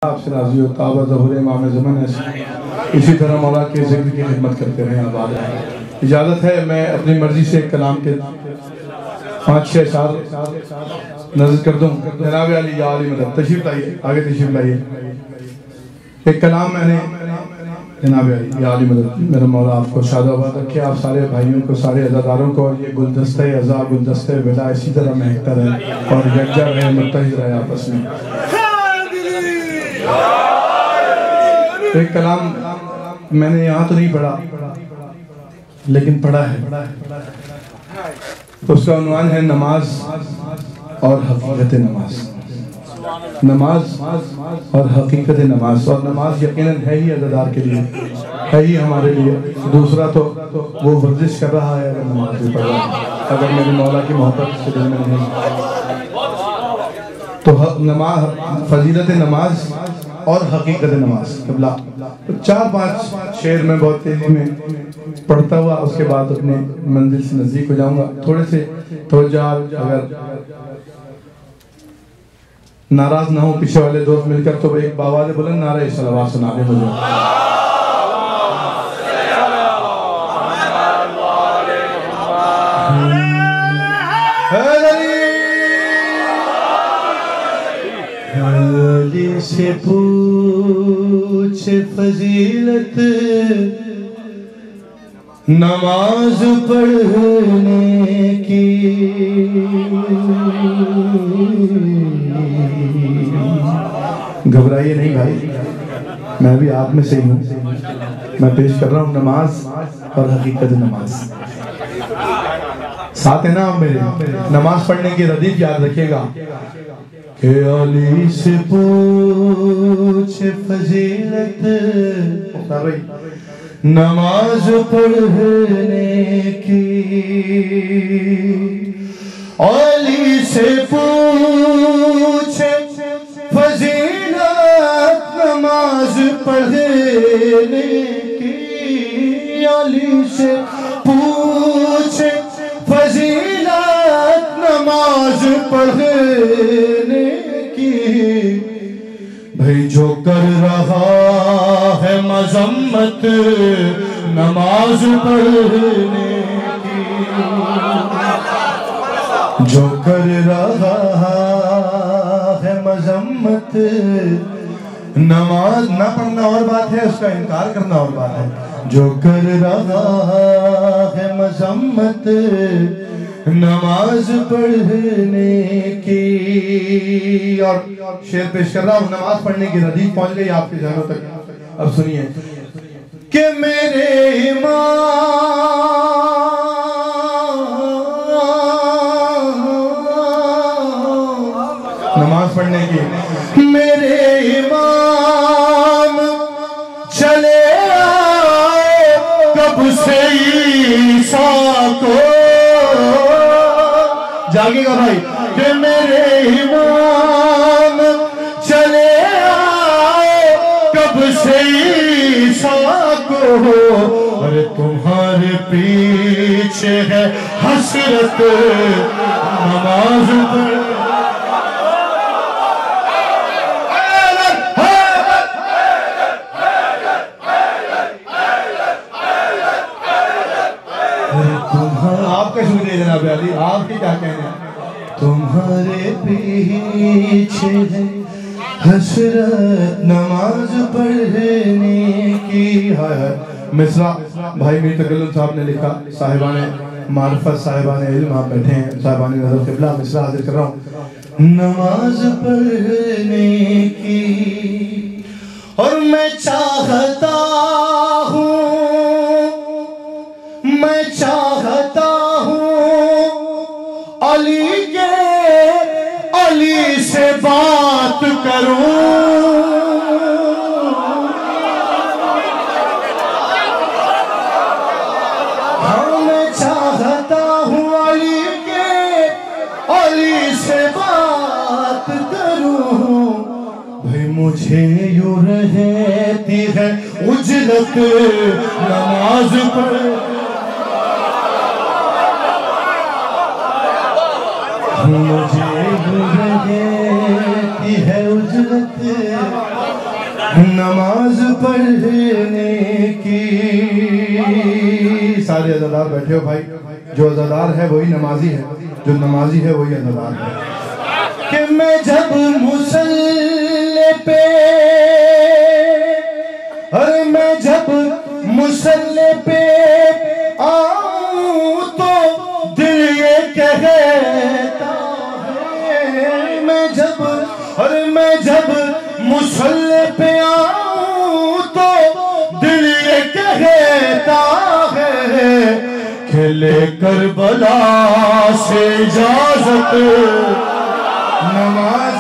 آپ سے راضی ہوتا ہے ظہور امام زمان اسی طرح مولا کے ذکر کی خدمت کرتے رہیں آباد رہیں۔ اجازت ہے میں اپنی مرضی سے کلام کے 5-6 اشعار نظر کر دوں۔ جناب علی یا علی مدد تشریف لائیے، آگے تشریف لائیے۔ ایک کلام میں نے جناب علی یا علی مدد میرا مولا آپ کو شاد و آباد رکھے، آپ سارے بھائیوں کو، سارے عزاداروں کو، اور یہ گلدستہ عزا گلدستہ ولا اسی طرح مہکتا رہے اور یکجا رہے، متحد رہے آپس میں۔ ایک کلام میں نے یہاں تو نہیں پڑھا لیکن پڑھا ہے، اس کا عنوان ہے نماز اور حقیقت نماز۔ نماز اور حقیقت نماز، اور نماز یقیناً ہے ہی عزادار کے لیے، ہے ہی ہمارے لیے۔ دوسرا تو وہ ورزش کر رہا ہے اگر نماز بھی پڑھ رہا ہے، اگر میرے مولا کی محبت اس کے دل میں نہیں تو نماز، فضیلت نماز اور حقیقت نماز۔ قبلہ 4-5 شعر میں بہت تیزی میں پڑھتا ہوا، اس کے بعد اپنے منزل سے نزدیک ہو جاؤں گا۔ تھوڑے سے توجہ، اگر ناراض نہ ہو پیچھے والے دوست مل کر تو ایک باواز بلند نعرہ صلوات سنا دیں مجھے۔ علی سے پوچھ فضیلت نماز پڑھنے کی، گھبرائیے نہیں بھائی، میں بھی آپ میں سے ہی ہوں۔ میں پیش کر رہا ہوں نماز اور حقیقت نماز۔ ساتھ ہے نا آپ میرے؟ نماز پڑھنے کی ردیف یاد رکھیے گا کہ علی سے پوچھ فضیلت نماز پڑھنے کی، علی سے پوچھ فضیلت نماز پڑھنے کی، علی سے پوچھ فضیلت نماز پڑھنے کی۔ بھئی جو کر رہا ہے مذمت نماز پڑھنے کی، جو کر رہا ہے مذمت نماز نہ پڑھنا اور بات ہے، اس کا انکار کرنا اور بات ہے۔ جو کر رہا ہے مذمت نماز پڑھنے کی۔ اور شعر پیش کر رہا ہوں، نماز پڑھنے کی ردیف پہنچ گئی آپ کے ذہنوں تک۔ اب سنیے کہ میرے امام نماز پڑھنے کی، میرے امام چلے آئے کب سے عیسیٰ کو، جاگے گا بھائی، کہ میرے امام چلے آئے کب سے عیسیٰ کو، اور تمہارے پیچھے ہے حسرت نماز پڑھ۔ آپ کا شکریہ جناب علی، آپ کی کیا کہنے ہیں؟ تمہارے پیچھے ہے حسرت نماز پڑھنے کی۔ مصرع بھائی میر تکلم صاحب نے لکھا، صاحبان معرفت، صاحبان علم آپ بیٹھے ہیں، صاحبان نظر قبلہ، مصرع حاضر کر رہا ہوں۔ نماز پڑھنے کی، اور میں چاہتا ہوں، میں چاہتا ہوں علی کے، علی سے بات کروں، ہاں میں چاہتا ہوں علی کے، علی سے بات کروں۔ بھئی مجھے یوں رہتی ہے اجلت نماز پڑھ، مجھے رہتی ہے اجرت نماز پڑھنے کی. سارے عزادار بیٹھے ہو بھائی. جو عزادار ہے وہی نمازی ہے, جو نمازی ہے وہی عزادار ہے. کہ میں جب مصلی پہ, ارے میں جب مصلی پہ آؤں تو دل یہ کہتا ہے, میں جب مصلی پہ آؤں تو دل یہ کہتا ہے کہ لے کربلا سے اجازت نماز.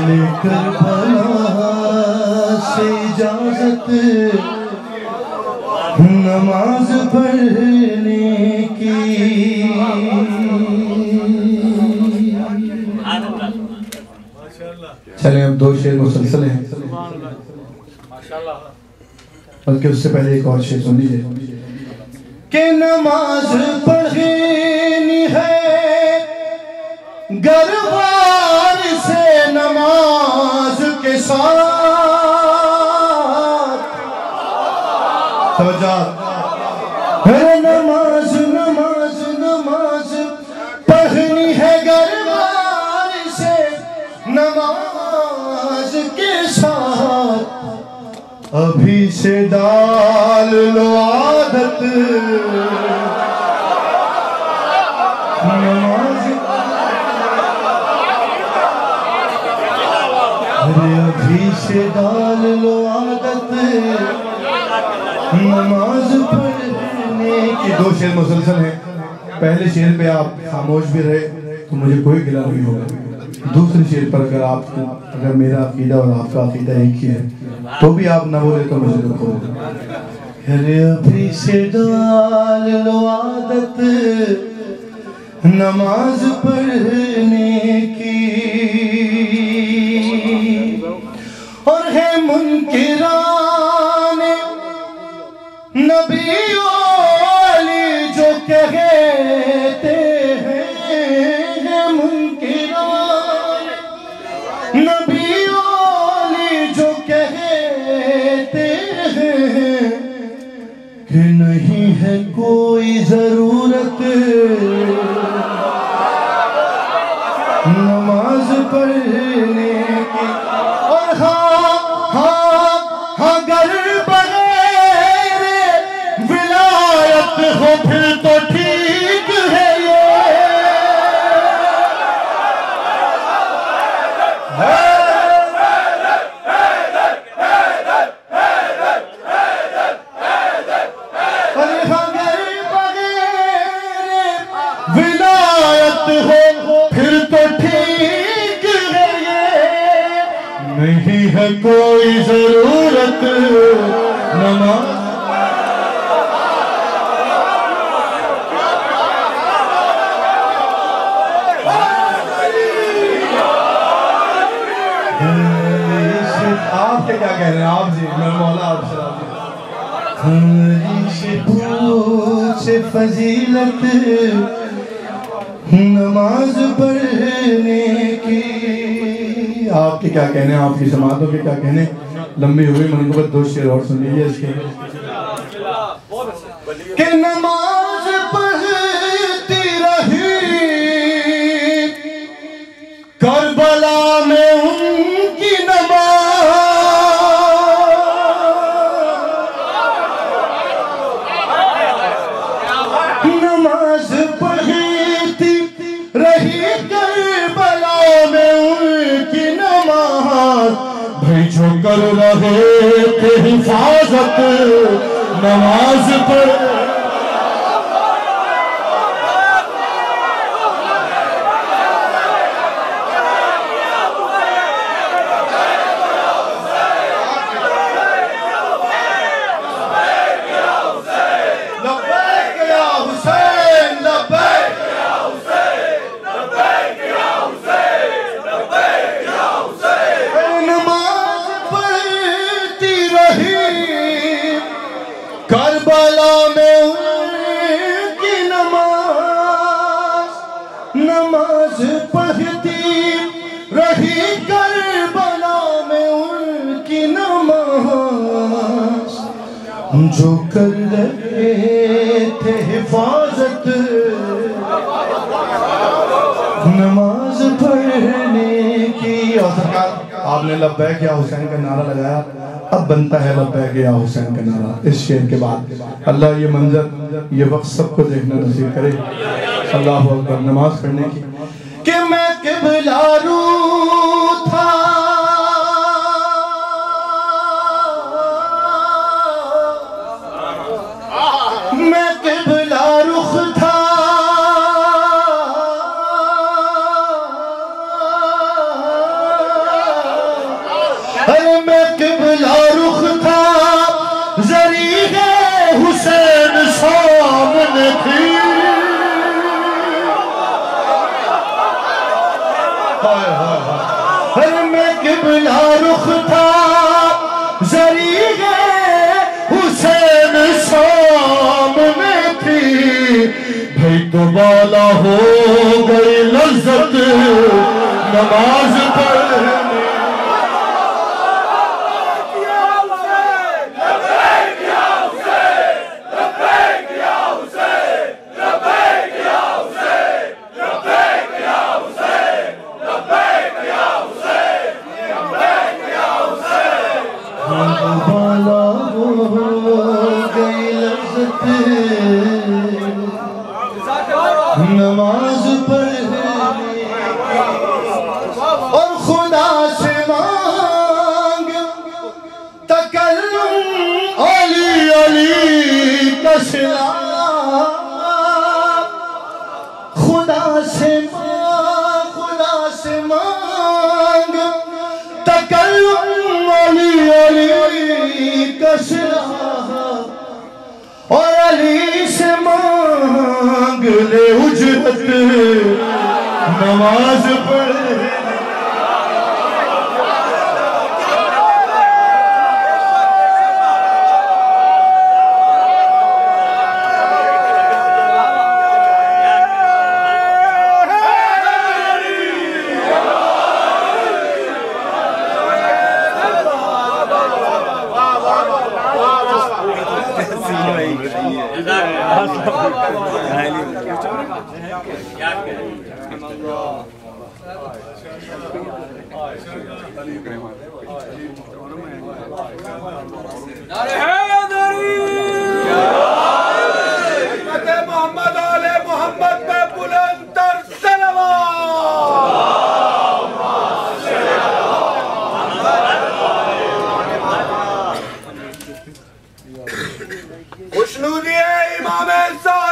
لے کربلا سے اجازت نماز پڑھنے کی. چلیں اب دو شعر مسلسل ہیں, بلکہ اس سے پہلے ایک اور شعر سن لیجئے. کہ نماز پڑھنی ہے گروار سے نماز کے ساتھ. توجہ. نماز نماز نماز پڑھنی ہے گروار سے نماز کے ساتھ. ابھی سے ڈال لو عادت نماز. ابھی سے ڈال لو عادت نماز پڑھنے کی. دو شعر مسلسل ہیں. پہلے شعر پہ آپ خاموش بھی رہے تو مجھے کوئی گلہ نہیں ہوگا. دوسرے شعر پر اگر میرا عقیدہ اور آپ کا عقیدہ ایک ہی ہے تو بھی آپ نہ بولے تو مجھے دکھ ہوگا. ابھی سے ڈال لو عادت نماز پڑھنے کی. اور ہے منکران نبی والی جو کہتے ہیں, منکران نبی والی جو کہتے ہیں کہ نہیں ہے کوئی ضرورت نماز پڑھنے کی. اور ہاں گر بغیر ولایت ہو پھر تو ٹھیک ہے یہ. ولایت ہو پھر تو ٹھیک ہے یہ. نہیں ہے کوئی ضرورت نماز. آپ کیا کہہ رہے ہیں آپ جی؟ میں مولا آپ سے پوچھ فضیلت نماز پڑھنے کی. آپ کے کیا کہنے ہیں, آپ کی سماعتوں کے کیا کہنے. لمبی ہوئی منقبت. دو شعر اور سن لیجیے اس کے. کہ نماز پڑھتی رہی کربلا میں ان کی نماز پڑھتی رہی کربلا میں ان کی نماز. بھائی جو کر رہے تھے حفاظت نماز پڑھ. کربلا کربلا میں ان کی نماز پڑھتی رہی، کربلا میں ان کی نماز، جو کر رہے تھے حفاظت نماز پڑھنے کی۔ اور سرکار آپ نے لبیک یا حسین کا نعرہ لگایا، اب بنتا ہے لبیک یا حسین کا نعرہ۔ اس شعر کے بعد اللہ یہ منظر یہ وقت سب کو دیکھنا نصیب کرے۔ اللہ اکبر، نماز پڑھنے کی کہ میں قبلہ رو تھا، میں قبلہ رخ تھا، ارے میں قبلہ رخ تھا، ذریعہ حسین سامنے تھی، ارے میں قبلہ رخ تھا، ذریعہ حسین سامنے تھی، بھئی تو بالا ہو گئی لذت نماز پڑھنے۔ نماز پڑھنے اور خدا سے مانگ تکلم، علی علی کا سلام، خدا سے مانگ تکلم، علی علی کا سلام، اور علی سے مانگ لے اجرت نماز پڑھنے۔ محمد آل محمد پہ بلند تر صلوات۔ خوشنودی ہے امام صاحب